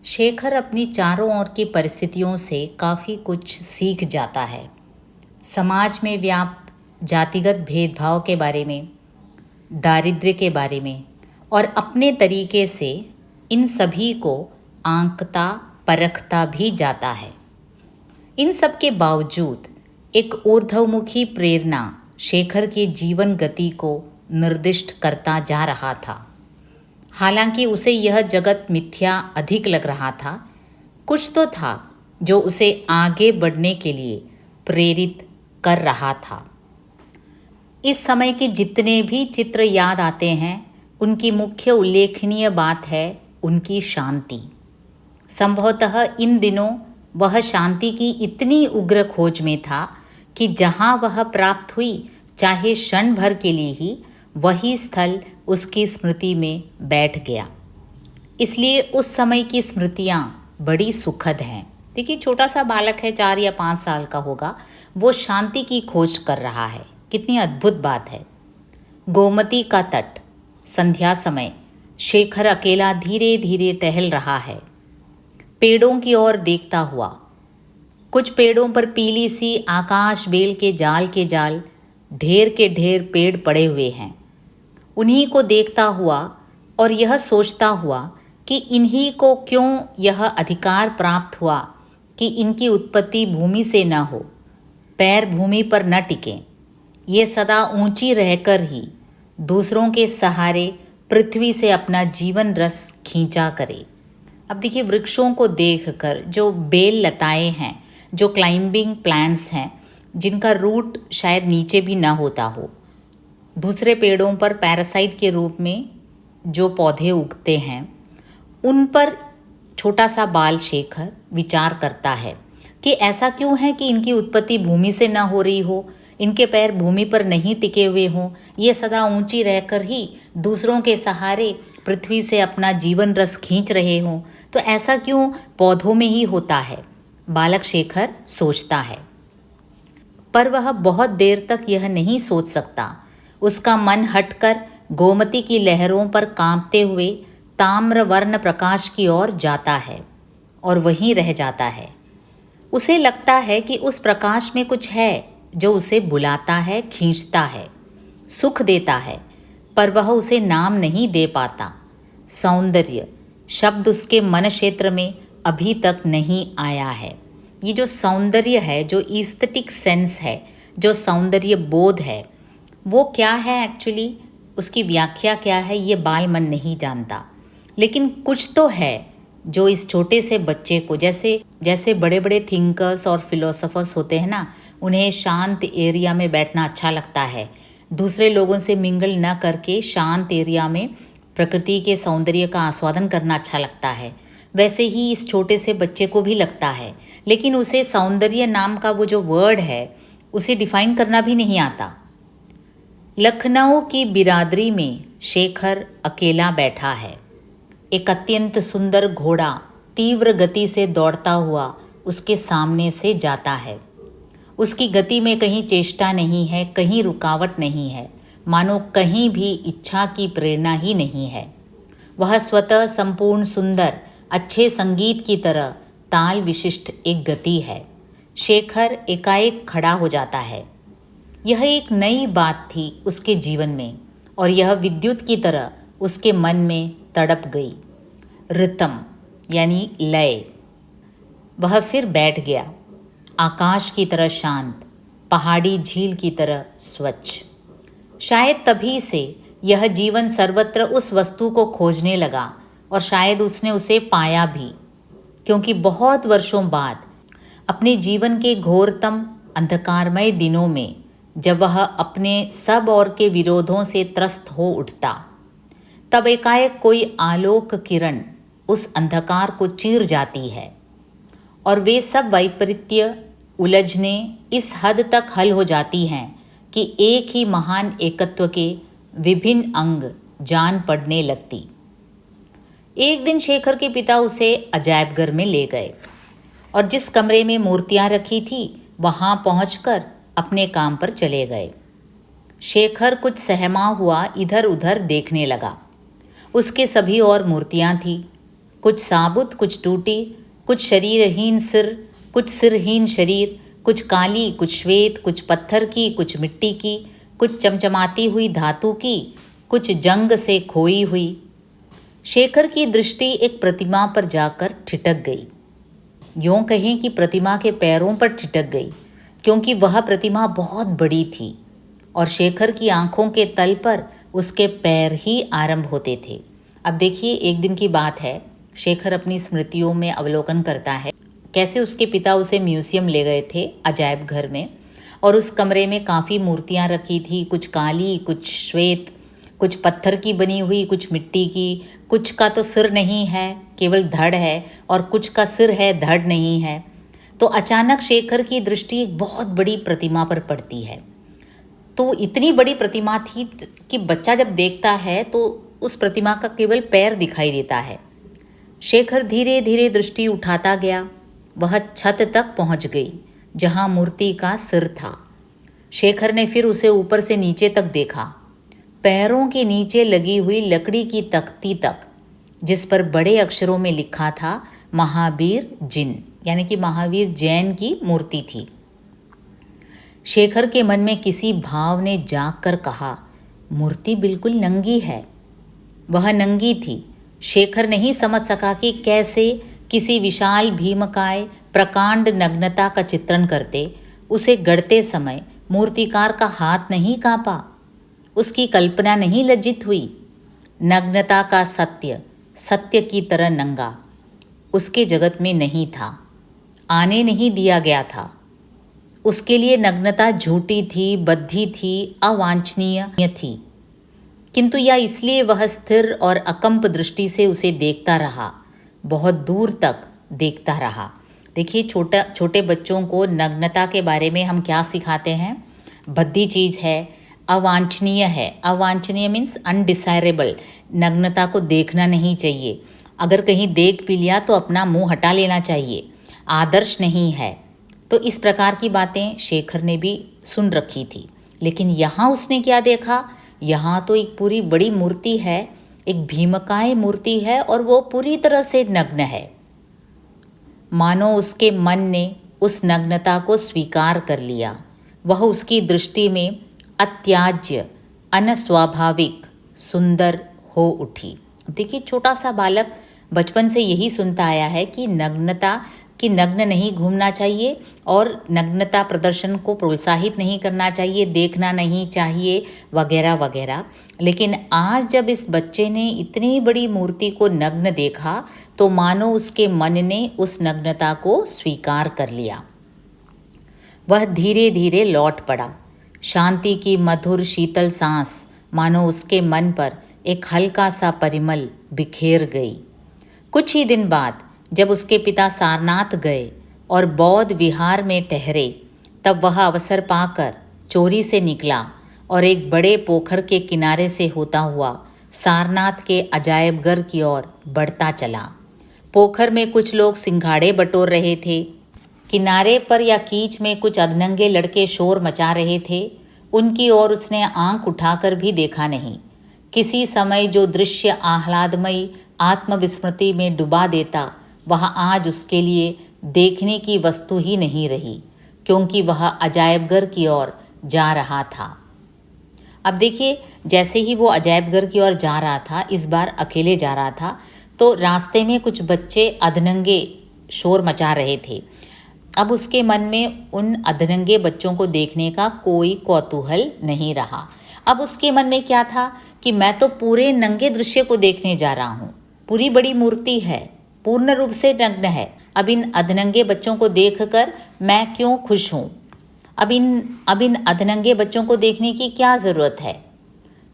शेखर अपनी चारों ओर की परिस्थितियों से काफ़ी कुछ सीख जाता है। समाज में व्याप्त जातिगत भेदभाव के बारे में, दारिद्र्य के बारे में और अपने तरीके से इन सभी को आंकता परखता भी जाता है। इन सब के बावजूद एक ऊर्ध्वमुखी प्रेरणा शेखर की जीवन गति को निर्दिष्ट करता जा रहा था। हालांकि उसे यह जगत मिथ्या अधिक लग रहा था, कुछ तो था जो उसे आगे बढ़ने के लिए प्रेरित कर रहा था। इस समय के जितने भी चित्र याद आते हैं, उनकी मुख्य उल्लेखनीय बात है उनकी शांति। संभवतः इन दिनों वह शांति की इतनी उग्र खोज में था कि जहाँ वह प्राप्त हुई, चाहे क्षण भर के लिए ही, वही स्थल उसकी स्मृति में बैठ गया। इसलिए उस समय की स्मृतियाँ बड़ी सुखद हैं। देखिए, छोटा सा बालक है, 4 या 5 साल का होगा, वो शांति की खोज कर रहा है। कितनी अद्भुत बात है। गोमती का तट, संध्या समय, शेखर अकेला धीरे धीरे टहल रहा है, पेड़ों की ओर देखता हुआ। कुछ पेड़ों पर पीली सी आकाश बेल के जाल ढेर के ढेर पेड़ पड़े हुए हैं। उन्हीं को देखता हुआ और यह सोचता हुआ कि इन्हीं को क्यों यह अधिकार प्राप्त हुआ कि इनकी उत्पत्ति भूमि से न हो, पैर भूमि पर न टिकें, ये सदा ऊंची रहकर ही दूसरों के सहारे पृथ्वी से अपना जीवन रस खींचा करे। अब देखिए, वृक्षों को देखकर जो बेल लताएं हैं, जो क्लाइंबिंग प्लांट्स हैं, जिनका रूट शायद नीचे भी ना होता हो, दूसरे पेड़ों पर पैरासाइट के रूप में जो पौधे उगते हैं, उन पर छोटा सा बाल शेखर विचार करता है कि ऐसा क्यों है कि इनकी उत्पत्ति भूमि से ना हो रही हो, इनके पैर भूमि पर नहीं टिके हुए हों, ये सदा ऊंची रहकर ही दूसरों के सहारे पृथ्वी से अपना जीवन रस खींच रहे हों, तो ऐसा क्यों पौधों में ही होता है, बालक शेखर सोचता है। पर वह बहुत देर तक यह नहीं सोच सकता। उसका मन हटकर गोमती की लहरों पर कांपते हुए ताम्र वर्ण प्रकाश की ओर जाता है और वहीं रह जाता है। उसे लगता है कि उस प्रकाश में कुछ है जो उसे बुलाता है, खींचता है, सुख देता है, पर वह उसे नाम नहीं दे पाता। सौंदर्य शब्द उसके मन क्षेत्र में अभी तक नहीं आया है। ये जो सौंदर्य है, जो ईस्थेटिक सेंस है, जो सौंदर्य बोध है, वो क्या है एक्चुअली, उसकी व्याख्या क्या है, ये बाल मन नहीं जानता। लेकिन कुछ तो है जो इस छोटे से बच्चे को, जैसे जैसे बड़े बड़े थिंकर्स और फिलोसोफर्स होते हैं ना, उन्हें शांत एरिया में बैठना अच्छा लगता है, दूसरे लोगों से मिंगल न करके शांत एरिया में प्रकृति के सौंदर्य का आस्वादन करना अच्छा लगता है, वैसे ही इस छोटे से बच्चे को भी लगता है। लेकिन उसे सौंदर्य नाम का वो जो वर्ड है, उसे डिफाइन करना भी नहीं आता। लखनऊ की बिरादरी में शेखर अकेला बैठा है। एक अत्यंत सुंदर घोड़ा तीव्र गति से दौड़ता हुआ उसके सामने से जाता है। उसकी गति में कहीं चेष्टा नहीं है, कहीं रुकावट नहीं है, मानो कहीं भी इच्छा की प्रेरणा ही नहीं है। वह स्वतः संपूर्ण सुंदर अच्छे संगीत की तरह ताल विशिष्ट एक गति है। शेखर एकाएक खड़ा हो जाता है। यह एक नई बात थी उसके जीवन में और यह विद्युत की तरह उसके मन में तड़प गई। रितम यानी लय। वह फिर बैठ गया, आकाश की तरह शांत, पहाड़ी झील की तरह स्वच्छ। शायद तभी से यह जीवन सर्वत्र उस वस्तु को खोजने लगा और शायद उसने उसे पाया भी, क्योंकि बहुत वर्षों बाद अपने जीवन के घोरतम अंधकारमय दिनों में जब वह अपने सब और के विरोधों से त्रस्त हो उठता, तब एकाएक कोई आलोक किरण उस अंधकार को चीर जाती है और वे सब वैपरीत्य उलझने इस हद तक हल हो जाती हैं कि एक ही महान एकत्व के विभिन्न अंग जान पड़ने लगती। एक दिन शेखर के पिता उसे अजायबघर में ले गए और जिस कमरे में मूर्तियां रखी थी, वहां पहुंचकर अपने काम पर चले गए। शेखर कुछ सहमा हुआ इधर उधर देखने लगा। उसके सभी और मूर्तियां थीं, कुछ साबुत, कुछ टूटी, कुछ शरीरहीन सिर, कुछ सिरहीन शरीर, कुछ काली, कुछ श्वेत, कुछ पत्थर की, कुछ मिट्टी की, कुछ चमचमाती हुई धातु की, कुछ जंग से खोई हुई। शेखर की दृष्टि एक प्रतिमा पर जाकर ठिठक गई। यूँ कहें कि प्रतिमा के पैरों पर ठिठक गई, क्योंकि वह प्रतिमा बहुत बड़ी थी और शेखर की आंखों के तल पर उसके पैर ही आरंभ होते थे। अब देखिए, एक दिन की बात है, शेखर अपनी स्मृतियों में अवलोकन करता है कैसे उसके पिता उसे म्यूज़ियम ले गए थे, अजायब घर में, और उस कमरे में काफ़ी मूर्तियाँ रखी थी, कुछ काली, कुछ श्वेत, कुछ पत्थर की बनी हुई, कुछ मिट्टी की, कुछ का तो सिर नहीं है, केवल धड़ है, और कुछ का सिर है, धड़ नहीं है। तो अचानक शेखर की दृष्टि एक बहुत बड़ी प्रतिमा पर पड़ती है। तो इतनी बड़ी प्रतिमा थी कि बच्चा जब देखता है तो उस प्रतिमा का केवल पैर दिखाई देता है। शेखर धीरे धीरे दृष्टि उठाता गया। वह छत तक पहुंच गई जहां मूर्ति का सिर था। शेखर ने फिर उसे ऊपर से नीचे तक देखा, पैरों के नीचे लगी हुई लकड़ी की तख्ती तक, जिस पर बड़े अक्षरों में लिखा था महावीर जिन, यानी कि महावीर जैन की मूर्ति थी। शेखर के मन में किसी भाव ने जाग कर कहा, मूर्ति बिल्कुल नंगी है। वह नंगी थी। शेखर नहीं समझ सका कि कैसे किसी विशाल भीमकाय प्रकांड नग्नता का चित्रण करते उसे गढ़ते समय मूर्तिकार का हाथ नहीं कांपा, उसकी कल्पना नहीं लज्जित हुई। नग्नता का सत्य सत्य की तरह नंगा उसके जगत में नहीं था, आने नहीं दिया गया था। उसके लिए नग्नता झूठी थी, बद्धी थी, अवांछनीय थी। किंतु यह इसलिए वह स्थिर और अकंप दृष्टि से उसे देखता रहा, बहुत दूर तक देखता रहा। देखिए, छोटे बच्चों को नग्नता के बारे में हम क्या सिखाते हैं? भद्दी चीज़ है, अवांछनीय है। अवांछनीय मीन्स अनडिसायरेबल। नग्नता को देखना नहीं चाहिए। अगर कहीं देख भी लिया तो अपना मुंह हटा लेना चाहिए, आदर्श नहीं है। तो इस प्रकार की बातें शेखर ने भी सुन रखी थी। लेकिन यहाँ उसने क्या देखा? यहाँ तो एक पूरी बड़ी मूर्ति है, एक भीमकाय मूर्ति है, और वो पूरी तरह से नग्न है। मानो उसके मन ने उस नग्नता को स्वीकार कर लिया। वह उसकी दृष्टि में अत्याज्य, अनस्वाभाविक, सुंदर हो उठी। देखिए, छोटा सा बालक बचपन से यही सुनता आया है कि नग्नता कि नग्न नहीं घूमना चाहिए और नग्नता प्रदर्शन को प्रोत्साहित नहीं करना चाहिए, देखना नहीं चाहिए, वगैरह वगैरह। लेकिन आज जब इस बच्चे ने इतनी बड़ी मूर्ति को नग्न देखा तो मानो उसके मन ने उस नग्नता को स्वीकार कर लिया। वह धीरे धीरे लौट पड़ा। शांति की मधुर शीतल सांस मानो उसके मन पर एक हल्का सा परिमल बिखेर गई। कुछ ही दिन बाद जब उसके पिता सारनाथ गए और बौद्ध विहार में ठहरे, तब वह अवसर पाकर चोरी से निकला और एक बड़े पोखर के किनारे से होता हुआ सारनाथ के अजायबघर की ओर बढ़ता चला। पोखर में कुछ लोग सिंघाड़े बटोर रहे थे। किनारे पर या कीच में कुछ अधनंगे लड़के शोर मचा रहे थे। उनकी ओर उसने आंख उठाकर भी देखा नहीं। किसी समय जो दृश्य आह्लादमयी आत्मविस्मृति में डुबा देता, वह आज उसके लिए देखने की वस्तु ही नहीं रही, क्योंकि वह अजायबघर की ओर जा रहा था। अब देखिए, जैसे ही वो अजायबघर की ओर जा रहा था, इस बार अकेले जा रहा था, तो रास्ते में कुछ बच्चे अधनंगे शोर मचा रहे थे। अब उसके मन में उन अधनंगे बच्चों को देखने का कोई कौतूहल नहीं रहा। अब उसके मन में क्या था कि मैं तो पूरे नंगे दृश्य को देखने जा रहा हूँ। पूरी बड़ी मूर्ति है, पूर्ण रूप से नग्न है। अब इन अधनंगे बच्चों को देखकर मैं क्यों खुश हूँ? अब इन अधनंगे बच्चों को देखने की क्या ज़रूरत है?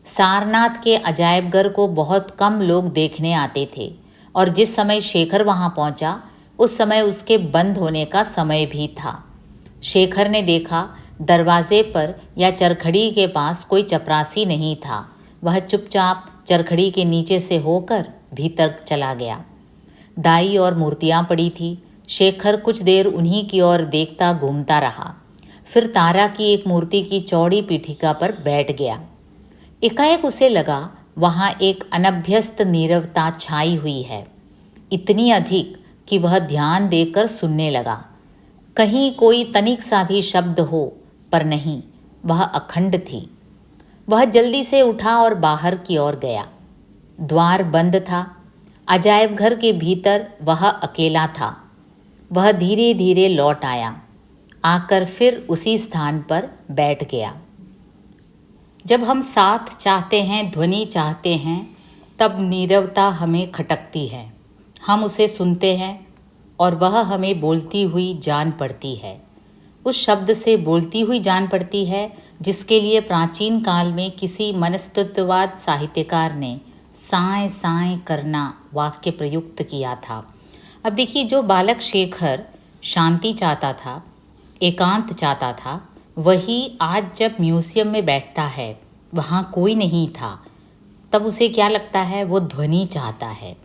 सारनाथ के अजायबघर को बहुत कम लोग देखने आते थे, और जिस समय शेखर वहाँ पहुँचा उस समय उसके बंद होने का समय भी था। शेखर ने देखा दरवाजे पर या चरखड़ी के पास कोई चपरासी नहीं था। वह चुपचाप चरखड़ी के नीचे से होकर भीतर चला गया। दाई और मूर्तियाँ पड़ी थी। शेखर कुछ देर उन्हीं की ओर देखता घूमता रहा। फिर तारा की एक मूर्ति की चौड़ी पीठिका पर बैठ गया। एकाएक उसे लगा वहाँ एक अनभ्यस्त नीरवता छाई हुई है। इतनी अधिक कि वह ध्यान देकर सुनने लगा। कहीं कोई तनिक सा भी शब्द हो, पर नहीं, वह अखंड थी। वह जल्दी से उठा और बाहर की ओर गया। द्वार बंद था। अजायब घर के भीतर वह अकेला था। वह धीरे धीरे लौट आया, आकर फिर उसी स्थान पर बैठ गया। जब हम साथ चाहते हैं, ध्वनि चाहते हैं, तब नीरवता हमें खटकती है। हम उसे सुनते हैं और वह हमें बोलती हुई जान पड़ती है। उस शब्द से बोलती हुई जान पड़ती है जिसके लिए प्राचीन काल में किसी मनस्तत्ववाद साहित्यकार ने साएं साएं करना वाक्य प्रयुक्त किया था। अब देखिए, जो बालक शेखर शांति चाहता था, एकांत चाहता था, वही आज जब म्यूजियम में बैठता है, वहाँ कोई नहीं था, तब उसे क्या लगता है? वो ध्वनि चाहता है।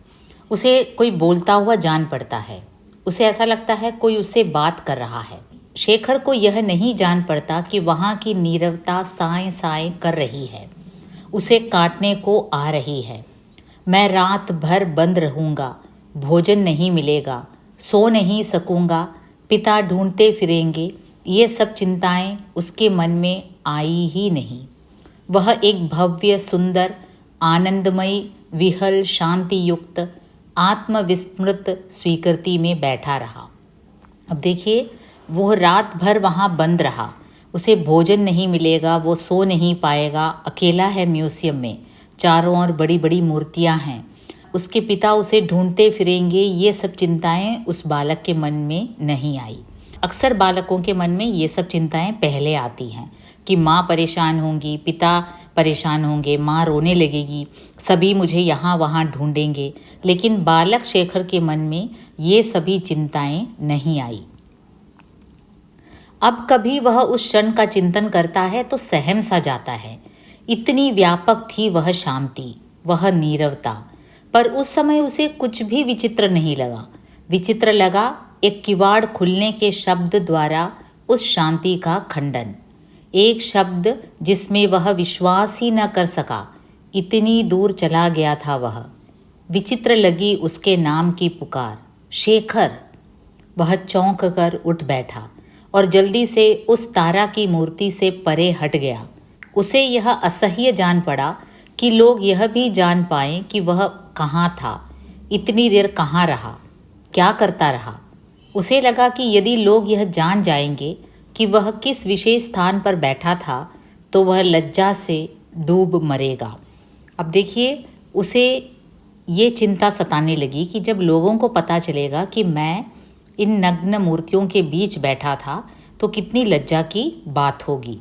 उसे कोई बोलता हुआ जान पड़ता है। उसे ऐसा लगता है कोई उससे बात कर रहा है। शेखर को यह नहीं जान पड़ता कि वहाँ की नीरवता साएं साएं कर रही है, उसे काटने को आ रही है। मैं रात भर बंद रहूँगा, भोजन नहीं मिलेगा, सो नहीं सकूँगा, पिता ढूंढते फिरेंगे, ये सब चिंताएं उसके मन में आई ही नहीं। वह एक भव्य, सुंदर, आनंदमयी, विहल, शांति युक्त, आत्मविस्मृत स्वीकृति में बैठा रहा। अब देखिए, वो रात भर वहाँ बंद रहा। उसे भोजन नहीं मिलेगा, वो सो नहीं पाएगा, अकेला है म्यूजियम में, चारों ओर बड़ी बड़ी मूर्तियाँ हैं, उसके पिता उसे ढूंढते फिरेंगे, ये सब चिंताएं उस बालक के मन में नहीं आई। अक्सर बालकों के मन में ये सब चिंताएं पहले आती हैं कि माँ परेशान होंगी, पिता परेशान होंगे, माँ रोने लगेगी, सभी मुझे यहाँ वहाँ ढूंढेंगे। लेकिन बालक शेखर के मन में ये सभी चिंताएं नहीं आई। अब कभी वह उस क्षण का चिंतन करता है तो सहम सा जाता है। इतनी व्यापक थी वह शांति, वह नीरवता, पर उस समय उसे कुछ भी विचित्र नहीं लगा। विचित्र लगा एक किवाड़ खुलने के शब्द द्वारा उस शांति का खंडन। एक शब्द जिसमें वह विश्वास ही न कर सका, इतनी दूर चला गया था वह। विचित्र लगी उसके नाम की पुकार, शेखर। वह चौंक कर उठ बैठा और जल्दी से उस तारा की मूर्ति से परे हट गया। उसे यह असह्य जान पड़ा कि लोग यह भी जान पाएं कि वह कहाँ था, इतनी देर कहाँ रहा, क्या करता रहा। उसे लगा कि यदि लोग यह जान जाएंगे कि वह किस विशेष स्थान पर बैठा था तो वह लज्जा से डूब मरेगा। अब देखिए, उसे ये चिंता सताने लगी कि जब लोगों को पता चलेगा कि मैं इन नग्न मूर्तियों के बीच बैठा था तो कितनी लज्जा की बात होगी।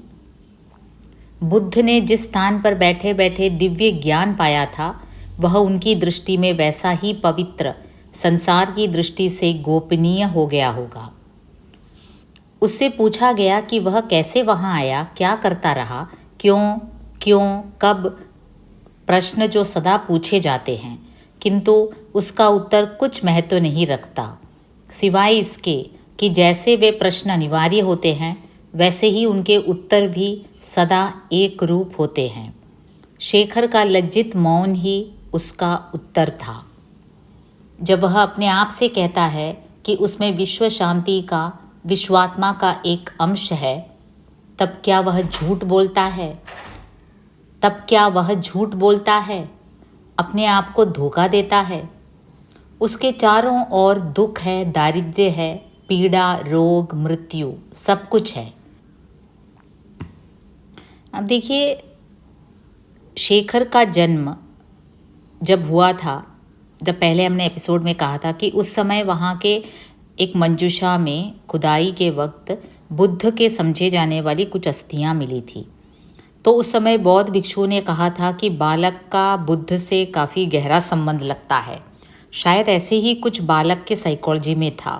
बुद्ध ने जिस स्थान पर बैठे बैठे दिव्य ज्ञान पाया था, वह उनकी दृष्टि में वैसा ही पवित्र, संसार की दृष्टि से गोपनीय हो गया होगा। उससे पूछा गया कि वह कैसे वहाँ आया, क्या करता रहा, क्यों, कब, प्रश्न जो सदा पूछे जाते हैं, किंतु उसका उत्तर कुछ महत्व नहीं रखता, सिवाय इसके कि जैसे वे प्रश्न अनिवार्य होते हैं, वैसे ही उनके उत्तर भी सदा एक रूप होते हैं। शेखर का लज्जित मौन ही उसका उत्तर था। जब वह अपने आप से कहता है कि उसमें विश्व शांति का, विश्वात्मा का एक अंश है, तब क्या वह झूठ बोलता है? अपने आप को धोखा देता है? उसके चारों ओर दुख है, दारिद्र्य है, पीड़ा, रोग, मृत्यु, सब कुछ है। अब देखिए, शेखर का जन्म जब हुआ था, जब पहले हमने एपिसोड में कहा था कि उस समय वहाँ के एक मंजूषा में खुदाई के वक्त बुद्ध के समझे जाने वाली कुछ अस्थियाँ मिली थी। तो उस समय बौद्ध भिक्षुओं ने कहा था कि बालक का बुद्ध से काफ़ी गहरा संबंध लगता है। शायद ऐसे ही कुछ बालक के साइकोलॉजी में था।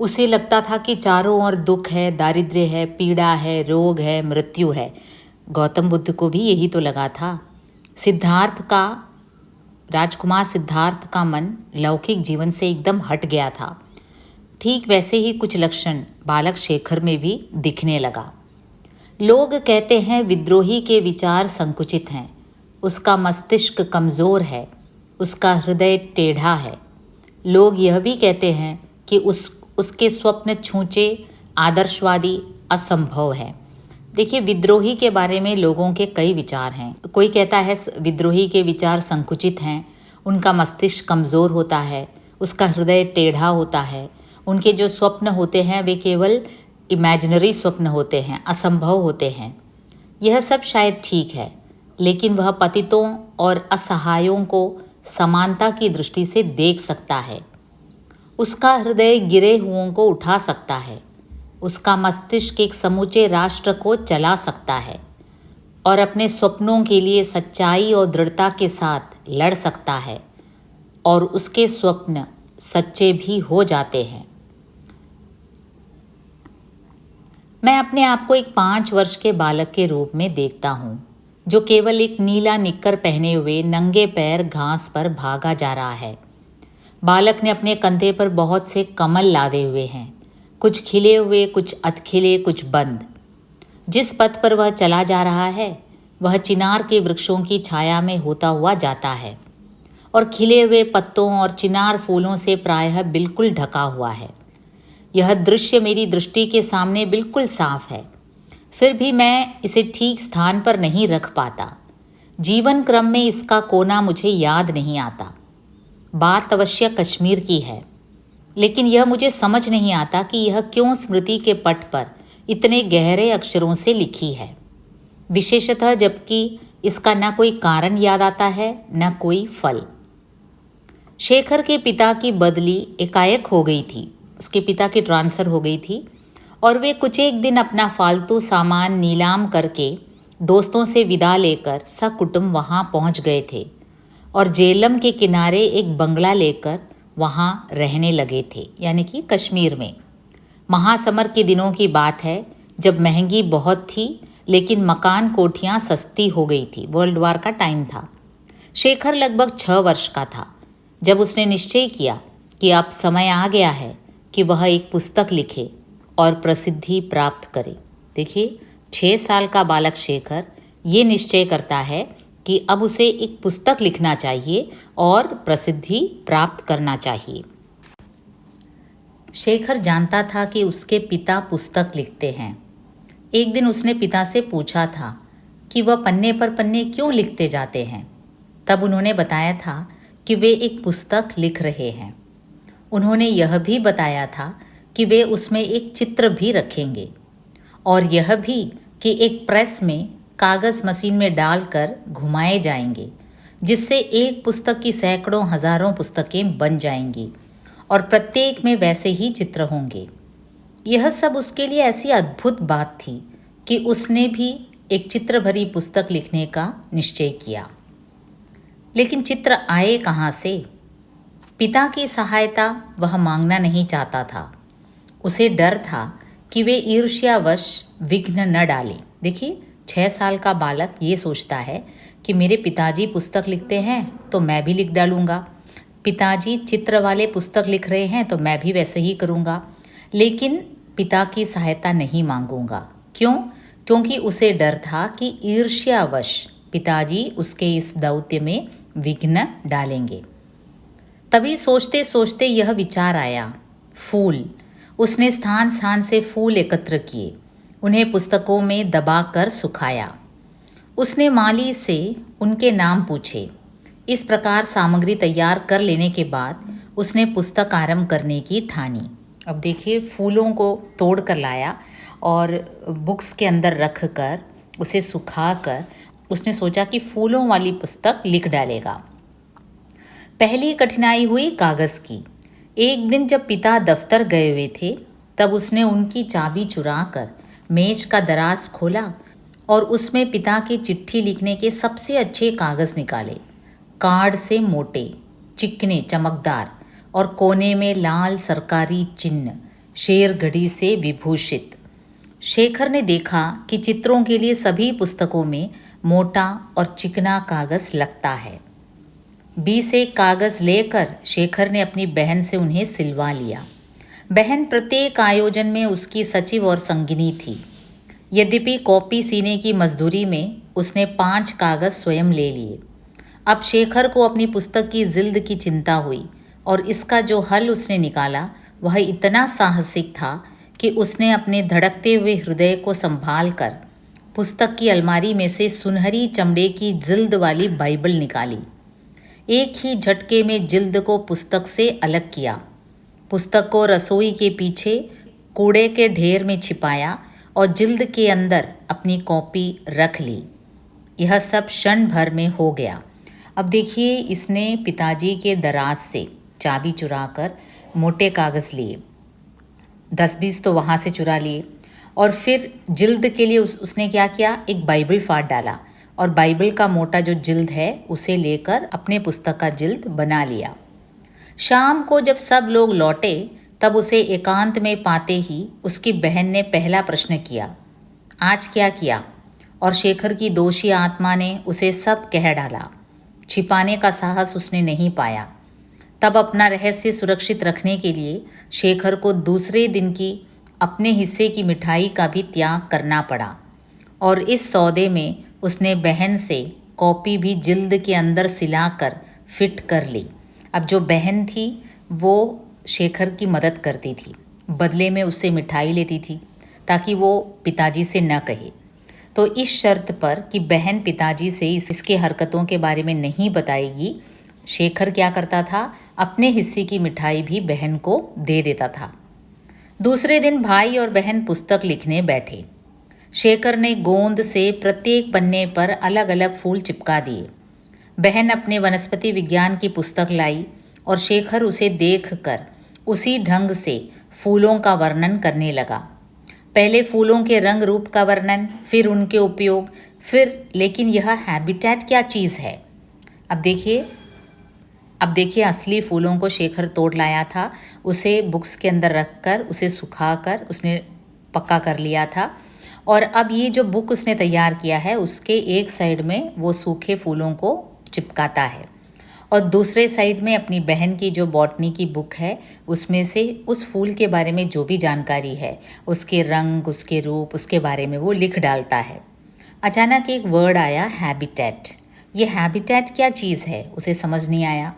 उसे लगता था कि चारों ओर दुख है, दारिद्र्य है, पीड़ा है, रोग है, मृत्यु है। गौतम बुद्ध को भी यही तो लगा था। राजकुमार सिद्धार्थ का मन लौकिक जीवन से एकदम हट गया था। ठीक वैसे ही कुछ लक्षण बालक शेखर में भी दिखने लगा। लोग कहते हैं विद्रोही के विचार संकुचित हैं, उसका मस्तिष्क कमज़ोर है, उसका हृदय टेढ़ा है। लोग यह भी कहते हैं कि उसके स्वप्न छूचे, आदर्शवादी, असंभव है। देखिए, विद्रोही के बारे में लोगों के कई विचार हैं। कोई कहता है विद्रोही के विचार संकुचित हैं, उनका मस्तिष्क कमज़ोर होता है, उसका हृदय टेढ़ा होता है, उनके जो स्वप्न होते हैं वे केवल इमेजिनरी स्वप्न होते हैं, असंभव होते हैं। यह सब शायद ठीक है, लेकिन वह पतितों और असहायों को समानता की दृष्टि से देख सकता है। उसका हृदय गिरे हुओं को उठा सकता है। उसका मस्तिष्क एक समूचे राष्ट्र को चला सकता है और अपने स्वप्नों के लिए सच्चाई और दृढ़ता के साथ लड़ सकता है, और उसके स्वप्न सच्चे भी हो जाते हैं। मैं अपने आप को एक 5 वर्ष के बालक के रूप में देखता हूँ, जो केवल एक नीला निक्कर पहने हुए नंगे पैर घास पर भागा जा रहा है। बालक ने अपने कंधे पर बहुत से कमल लादे हुए हैं, कुछ खिले हुए, कुछ अधखिले, कुछ बंद। जिस पथ पर वह चला जा रहा है वह चिनार के वृक्षों की छाया में होता हुआ जाता है और खिले हुए पत्तों और चिनार फूलों से प्रायः बिल्कुल ढका हुआ है। यह दृश्य मेरी दृष्टि के सामने बिल्कुल साफ है, फिर भी मैं इसे ठीक स्थान पर नहीं रख पाता। जीवन क्रम में इसका कोना मुझे याद नहीं आता। बात अवश्य कश्मीर की है, लेकिन यह मुझे समझ नहीं आता कि यह क्यों स्मृति के पट पर इतने गहरे अक्षरों से लिखी है, विशेषतः जबकि इसका न कोई कारण याद आता है न कोई फल। शेखर के पिता की बदली एकाएक हो गई थी। उसके पिता की ट्रांसफ़र हो गई थी और वे कुछ एक दिन अपना फालतू सामान नीलाम करके दोस्तों से विदा लेकर सकुटुंब वहाँ पहुँच गए थे और जेलम के किनारे एक बंगला लेकर वहाँ रहने लगे थे, यानी कि कश्मीर में। महासमर के दिनों की बात है, जब महंगी बहुत थी लेकिन मकान कोठियाँ सस्ती हो गई थी। वर्ल्ड वार का टाइम था। शेखर लगभग 6 वर्ष का था जब उसने निश्चय किया कि अब समय आ गया है कि वह एक पुस्तक लिखे और प्रसिद्धि प्राप्त करे। देखिए, 6 साल का बालक शेखर ये निश्चय करता है कि अब उसे एक पुस्तक लिखना चाहिए और प्रसिद्धि प्राप्त करना चाहिए। शेखर जानता था कि उसके पिता पुस्तक लिखते हैं। एक दिन उसने पिता से पूछा था कि वह पन्ने पर पन्ने क्यों लिखते जाते हैं। तब उन्होंने बताया था कि वे एक पुस्तक लिख रहे हैं। उन्होंने यह भी बताया था कि वे उसमें एक चित्र भी रखेंगे और यह भी कि एक प्रेस में कागज़ मशीन में डालकर घुमाए जाएंगे, जिससे एक पुस्तक की सैकड़ों हज़ारों पुस्तकें बन जाएंगी और प्रत्येक में वैसे ही चित्र होंगे। यह सब उसके लिए ऐसी अद्भुत बात थी कि उसने भी एक चित्र भरी पुस्तक लिखने का निश्चय किया। लेकिन चित्र आए कहाँ से? पिता की सहायता वह मांगना नहीं चाहता था। उसे डर था कि वे ईर्ष्यावश विघ्न न डालें। देखिए, 6 साल का बालक ये सोचता है कि मेरे पिताजी पुस्तक लिखते हैं तो मैं भी लिख डालूँगा, पिताजी चित्र वाले पुस्तक लिख रहे हैं तो मैं भी वैसे ही करूँगा, लेकिन पिता की सहायता नहीं मांगूंगा। क्यों? क्योंकि उसे डर था कि ईर्ष्यावश पिताजी उसके इस दौत्य में विघ्न डालेंगे। तभी सोचते सोचते यह विचार आया, फूल। उसने स्थान स्थान से फूल एकत्र किए, उन्हें पुस्तकों में दबाकर सुखाया। उसने माली से उनके नाम पूछे। इस प्रकार सामग्री तैयार कर लेने के बाद उसने पुस्तक आरंभ करने की ठानी। अब देखिए, फूलों को तोड़ कर लाया और बुक्स के अंदर रख कर उसे सुखाकर उसने सोचा कि फूलों वाली पुस्तक लिख डालेगा। पहली कठिनाई हुई कागज़ की। एक दिन जब पिता दफ्तर गए हुए थे तब उसने उनकी चाबी चुरा कर मेज का दराज खोला और उसमें पिता की चिट्ठी लिखने के सबसे अच्छे कागज़ निकाले, कार्ड से मोटे, चिकने, चमकदार और कोने में लाल सरकारी चिन्ह, शेर घड़ी से विभूषित। शेखर ने देखा कि चित्रों के लिए सभी पुस्तकों में मोटा और चिकना कागज़ लगता है। 20 एक कागज़ लेकर शेखर ने अपनी बहन से उन्हें सिलवा लिया। बहन प्रत्येक आयोजन में उसकी सचिव और संगिनी थी। यद्यपि कॉपी सीने की मजदूरी में उसने 5 कागज़ स्वयं ले लिए। अब शेखर को अपनी पुस्तक की जिल्द की चिंता हुई। और इसका जो हल उसने निकाला वह इतना साहसिक था कि उसने अपने धड़कते हुए हृदय को संभाल कर पुस्तक की अलमारी में से सुनहरी चमड़े की जिल्द वाली बाइबल निकाली। एक ही झटके में जिल्द को पुस्तक से अलग किया, पुस्तक को रसोई के पीछे कूड़े के ढेर में छिपाया और जिल्द के अंदर अपनी कॉपी रख ली। यह सब क्षण भर में हो गया। अब देखिए, इसने पिताजी के दराज से चाबी चुराकर मोटे कागज़ लिए, 10-20 तो वहाँ से चुरा लिए, और फिर जिल्द के लिए उसने क्या किया, एक बाइबल फाड़ डाला और बाइबल का मोटा जो जिल्द है उसे लेकर अपने पुस्तक का जिल्द बना लिया। शाम को जब सब लोग लौटे तब उसे एकांत में पाते ही उसकी बहन ने पहला प्रश्न किया, आज क्या किया? और शेखर की दोषी आत्मा ने उसे सब कह डाला। छिपाने का साहस उसने नहीं पाया। तब अपना रहस्य सुरक्षित रखने के लिए शेखर को दूसरे दिन की अपने हिस्से की मिठाई का भी त्याग करना पड़ा, और इस सौदे में उसने बहन से कॉपी भी जिल्द के अंदर सिलाकर फिट कर ली। अब जो बहन थी वो शेखर की मदद करती थी, बदले में उससे मिठाई लेती थी ताकि वो पिताजी से न कहे। तो इस शर्त पर कि बहन पिताजी से इसके हरकतों के बारे में नहीं बताएगी, शेखर क्या करता था, अपने हिस्से की मिठाई भी बहन को दे देता था। दूसरे दिन भाई और बहन पुस्तक लिखने बैठे। शेखर ने गोंद से प्रत्येक पन्ने पर अलग अलग फूल चिपका दिए। बहन अपने वनस्पति विज्ञान की पुस्तक लाई और शेखर उसे देखकर उसी ढंग से फूलों का वर्णन करने लगा। पहले फूलों के रंग रूप का वर्णन, फिर उनके उपयोग, फिर लेकिन यह हैबिटेट क्या चीज़ है। अब देखिए असली फूलों को शेखर तोड़ लाया था, उसे बुक्स के अंदर रखकर उसे सुखाकर उसने पक्का कर लिया था, और अब ये जो बुक उसने तैयार किया है उसके एक साइड में वो सूखे फूलों को चिपकाता है और दूसरे साइड में अपनी बहन की जो बॉटनी की बुक है उसमें से उस फूल के बारे में जो भी जानकारी है, उसके रंग, उसके रूप, उसके बारे में वो लिख डालता है। अचानक एक वर्ड आया, हैबिटेट। ये हैबिटेट क्या चीज़ है उसे समझ नहीं आया।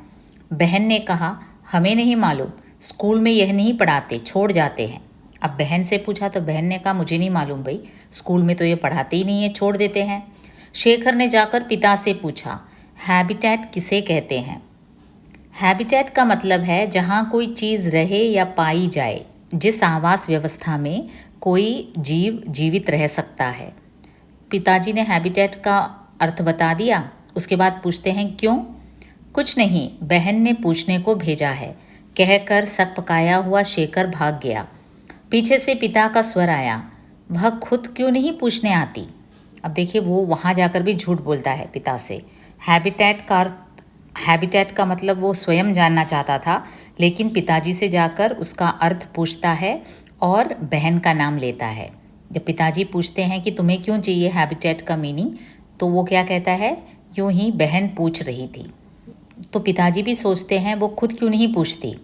बहन ने कहा, हमें नहीं मालूम, स्कूल में यह नहीं पढ़ाते, छोड़ जाते हैं। अब बहन से पूछा तो बहन ने कहा, मुझे नहीं मालूम भाई, स्कूल में तो ये पढ़ाते ही नहीं है, छोड़ देते हैं। शेखर ने जाकर पिता से पूछा, हैबिटेट किसे कहते हैं? हैबिटेट का मतलब है जहाँ कोई चीज़ रहे या पाई जाए, जिस आवास व्यवस्था में कोई जीव जीवित रह सकता है। पिताजी ने हैबिटेट का अर्थ बता दिया। उसके बाद पूछते हैं, क्यों? कुछ नहीं, बहन ने पूछने को भेजा है, कहकर सकपकाया हुआ शेखर भाग गया। पीछे से पिता का स्वर आया, वह खुद क्यों नहीं पूछने आती? अब देखिए, वो वहाँ जाकर भी झूठ बोलता है पिता से। हैबिटेट का मतलब वो स्वयं जानना चाहता था, लेकिन पिताजी से जाकर उसका अर्थ पूछता है और बहन का नाम लेता है। जब पिताजी पूछते हैं कि तुम्हें क्यों चाहिए हैबिटेट का मीनिंग, तो वो क्या कहता है, यूं ही बहन पूछ रही थी। तो पिताजी भी सोचते हैं वो खुद क्यों नहीं पूछती।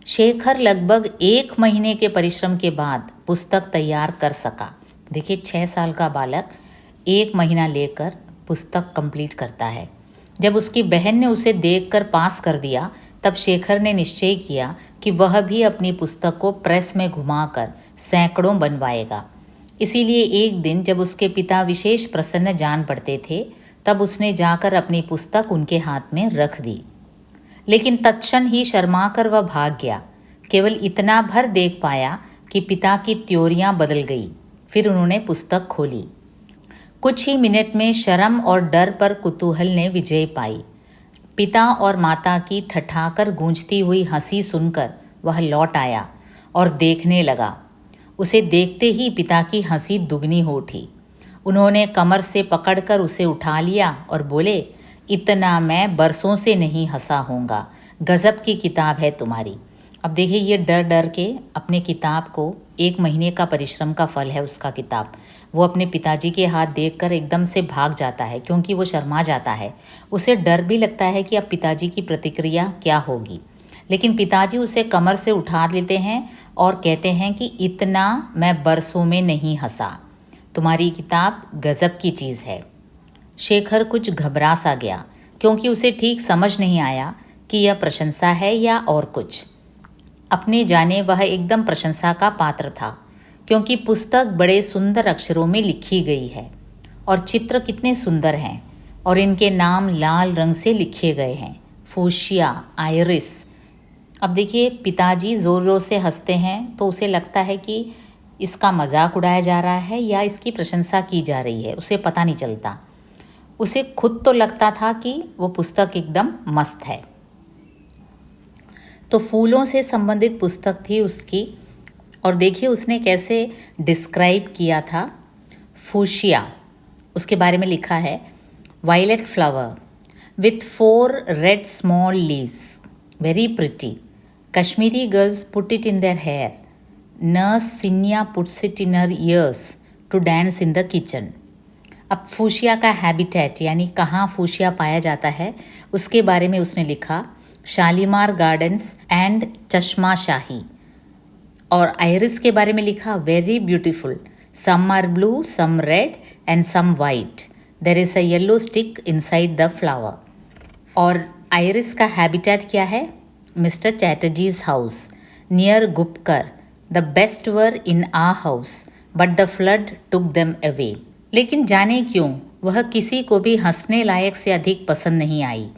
शेखर लगभग 1 महीने के परिश्रम के बाद पुस्तक तैयार कर सका। देखिए, 6 साल का बालक 1 महीना लेकर पुस्तक कंप्लीट करता है। जब उसकी बहन ने उसे देखकर पास कर दिया, तब शेखर ने निश्चय किया कि वह भी अपनी पुस्तक को प्रेस में घुमाकर सैकड़ों बनवाएगा। इसीलिए एक दिन जब उसके पिता विशेष प्रसन्न जान पड़ते थे, तब उसने जाकर अपनी पुस्तक उनके हाथ में रख दी। लेकिन तत्क्षण ही शर्माकर वह भाग गया। केवल इतना भर देख पाया कि पिता की त्योरियां बदल गई। फिर उन्होंने पुस्तक खोली। कुछ ही मिनट में शर्म और डर पर कुतूहल ने विजय पाई। पिता और माता की ठठाकर गूंजती हुई हंसी सुनकर वह लौट आया और देखने लगा। उसे देखते ही पिता की हंसी दुगनी हो उठी। उन्होंने कमर से पकड़कर उसे उठा लिया और बोले, इतना मैं बरसों से नहीं हंसा होऊंगा, गज़ब की किताब है तुम्हारी। अब देखिए, ये डर डर के अपने किताब को, 1 महीने का परिश्रम का फल है उसका किताब, वो अपने पिताजी के हाथ देखकर एकदम से भाग जाता है, क्योंकि वो शर्मा जाता है। उसे डर भी लगता है कि अब पिताजी की प्रतिक्रिया क्या होगी। लेकिन पिताजी उसे कमर से उठा लेते हैं और कहते हैं कि इतना मैं बरसों में नहीं हंसा, तुम्हारी किताब गज़ब की चीज़ है। शेखर कुछ घबरा सा गया, क्योंकि उसे ठीक समझ नहीं आया उसकी यह प्रशंसा है या और कुछ? अपने जाने वह एकदम प्रशंसा का पात्र था, क्योंकि पुस्तक बड़े सुंदर अक्षरों में लिखी गई है और चित्र कितने सुंदर हैं और इनके नाम लाल रंग से लिखे गए हैं, फूशिया, आयरिस। अब देखिए, पिताजी ज़ोर ज़ोर से हंसते हैं तो उसे लगता है कि इसका मजाक उड़ाया जा रहा है या इसकी प्रशंसा की जा रही है, उसे पता नहीं चलता। उसे खुद तो लगता था कि वो पुस्तक एकदम मस्त है। तो फूलों से संबंधित पुस्तक थी उसकी, और देखिए उसने कैसे डिस्क्राइब किया था। फूशिया, उसके बारे में लिखा है, violet flower with 4 red small leaves, very pretty, Kashmiri girls put it in their hair, nurse Sinya puts it in her ears to dance in the kitchen. अब फूशिया का हैबिटेट यानी कहाँ फूशिया पाया जाता है उसके बारे में उसने लिखा, शालीमार गार्डन्स एंड चश्मा शाही। और आयरिस के बारे में लिखा, very beautiful, some are blue, some red and some white, there is a yellow stick inside the flower. और आयरिस का हैबिटेट क्या है? Mr Chatterjee's house near Gupkar, the best were in a house but the flood took them away. लेकिन जाने क्यों वह किसी को भी हंसने लायक से अधिक पसंद नहीं आई।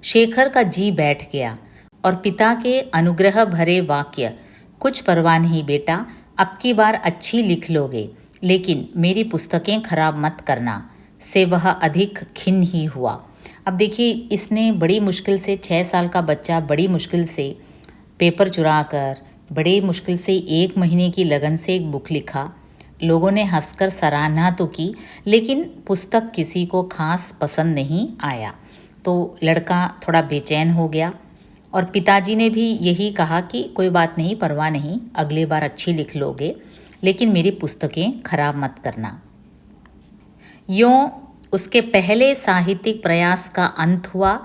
शेखर का जी बैठ गया और पिता के अनुग्रह भरे वाक्य, कुछ परवाह नहीं बेटा, अब की बार अच्छी लिख लोगे, लेकिन मेरी पुस्तकें खराब मत करना, से वह अधिक खिन्न ही हुआ। अब देखिए, इसने बड़ी मुश्किल से, 6 साल का बच्चा बड़ी मुश्किल से पेपर चुरा कर, बड़े मुश्किल से 1 महीने की लगन से एक बुक लिखा। लोगों ने हंसकर सराहना तो की, लेकिन पुस्तक किसी को खास पसंद नहीं आया। तो लड़का थोड़ा बेचैन हो गया और पिताजी ने भी यही कहा कि कोई बात नहीं, परवाह नहीं, अगली बार अच्छी लिख लोगे, लेकिन मेरी पुस्तकें खराब मत करना। यूँ उसके पहले साहित्यिक प्रयास का अंत हुआ,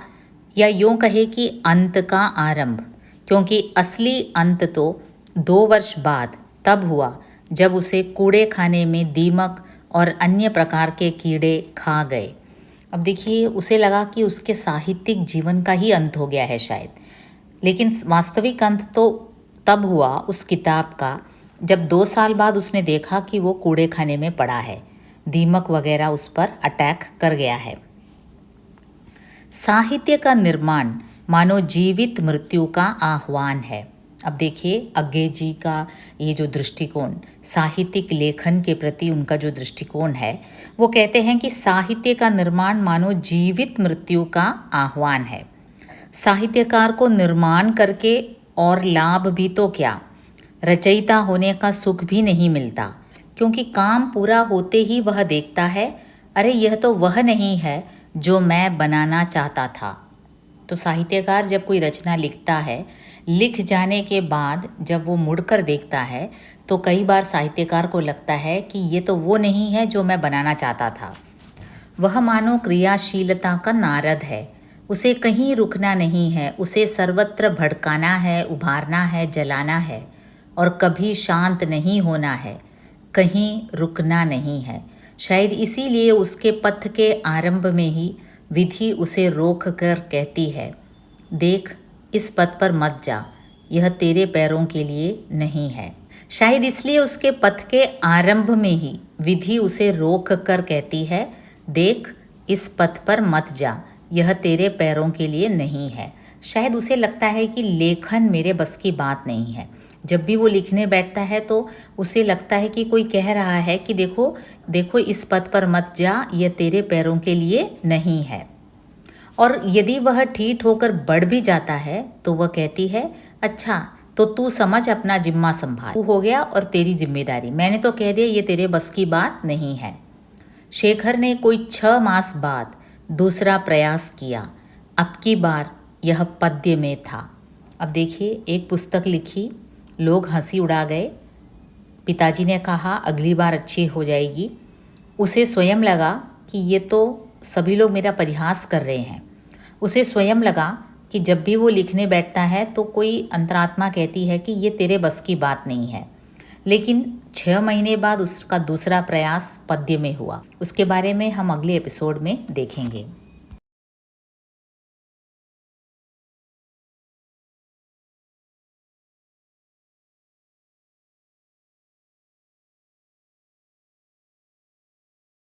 या यूँ कहे कि अंत का आरंभ, क्योंकि असली अंत तो 2 वर्ष बाद तब हुआ जब उसे कूड़े खाने में दीमक और अन्य प्रकार के कीड़े खा गए। अब देखिए, उसे लगा कि उसके साहित्यिक जीवन का ही अंत हो गया है शायद, लेकिन वास्तविक अंत तो तब हुआ उस किताब का जब 2 साल बाद उसने देखा कि वो कूड़े खाने में पड़ा है, दीमक वगैरह उस पर अटैक कर गया है। साहित्य का निर्माण मानो जीवित मृत्यु का आह्वान है। अब देखिए, अज्ञे जी का ये जो दृष्टिकोण, साहित्यिक लेखन के प्रति उनका जो दृष्टिकोण है, वो कहते हैं कि साहित्य का निर्माण मानो जीवित मृत्यु का आह्वान है। साहित्यकार को निर्माण करके और लाभ भी तो क्या, रचयिता होने का सुख भी नहीं मिलता, क्योंकि काम पूरा होते ही वह देखता है, अरे यह तो वह नहीं है जो मैं बनाना चाहता था। तो साहित्यकार जब कोई रचना लिखता है, लिख जाने के बाद जब वो मुड़कर देखता है तो कई बार साहित्यकार को लगता है कि ये तो वो नहीं है जो मैं बनाना चाहता था। वह मानो क्रियाशीलता का नारद है, उसे कहीं रुकना नहीं है, उसे सर्वत्र भड़काना है, उभारना है, जलाना है, और कभी शांत नहीं होना है, कहीं रुकना नहीं है। शायद इसीलिए उसके पथ के आरंभ में ही विधि उसे रोक कर कहती है, देख, इस पथ पर मत जा, यह तेरे पैरों के लिए नहीं है। शायद इसलिए उसके पथ के आरंभ में ही विधि उसे रोक कर कहती है, देख, इस पथ पर मत जा, यह तेरे पैरों के लिए नहीं है। शायद उसे लगता है कि लेखन मेरे बस की बात नहीं है। जब भी वो लिखने बैठता है तो उसे लगता है कि कोई कह रहा है कि देखो देखो, इस पथ पर मत जा, यह तेरे पैरों के लिए नहीं है। और यदि वह ठीक होकर बढ़ भी जाता है तो वह कहती है, अच्छा तो तू समझ, अपना जिम्मा संभाल, तू हो गया और तेरी जिम्मेदारी, मैंने तो कह दिया ये तेरे बस की बात नहीं है। शेखर ने कोई 6 मास बाद दूसरा प्रयास किया, अब की बार यह पद्य में था। अब देखिए, एक पुस्तक लिखी, लोग हंसी उड़ा गए, पिताजी ने कहा अगली बार अच्छी हो जाएगी। उसे स्वयं लगा कि ये तो सभी लोग मेरा परिहास कर रहे हैं। उसे स्वयं लगा कि जब भी वो लिखने बैठता है तो कोई अंतरात्मा कहती है कि ये तेरे बस की बात नहीं है। लेकिन 6 महीने बाद उसका दूसरा प्रयास पद्य में हुआ। उसके बारे में हम अगले एपिसोड में देखेंगे।